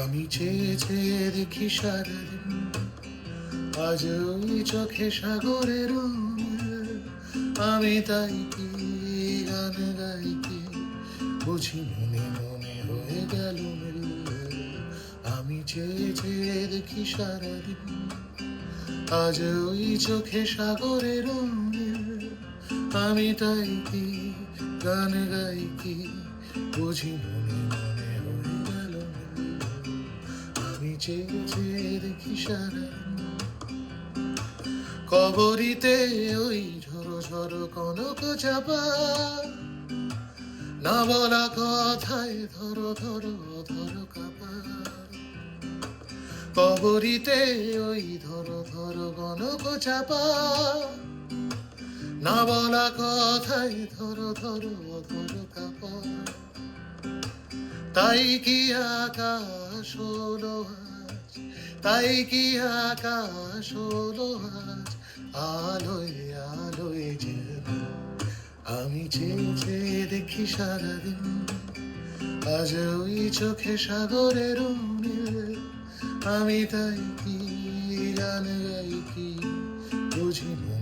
আমি চেয়ে চেয়ে দেখি সারাদিন, আজ ওই চোখে সাগরের আমি তাই কি গান গাই কি বুঝি মনে মনে হয়ে গেল মেল। আমি চেয়ে চেয়ে দেখি সারাদিন, আজ ওই চোখে সাগরের আমি তাই কি গান গাই কি বুঝি মনে মনে হয়ে গেল মেল। আমি চেয়ে চেয়ে দেখি সারাদিন, কবরিতে ওই ঝরো ঝরো কনক চাপা, না বলা কথায় ধরো ধরো ধরো কাপা। কবরিতে ওই ধরো ধরো কনক চাপা, না বলা কথায় ধরো ধরো ধরো কাপা। তাই কি আকাশ হলো আজ, তাই কি আকাশ হলো আজ আলোয় আলোয় যেন। আমি চেয়ে চেয়ে দেখি সারাদিন, আজ ওই চোখে সাগরের নীল আমি তাই কি গান গাই কি বুঝি না।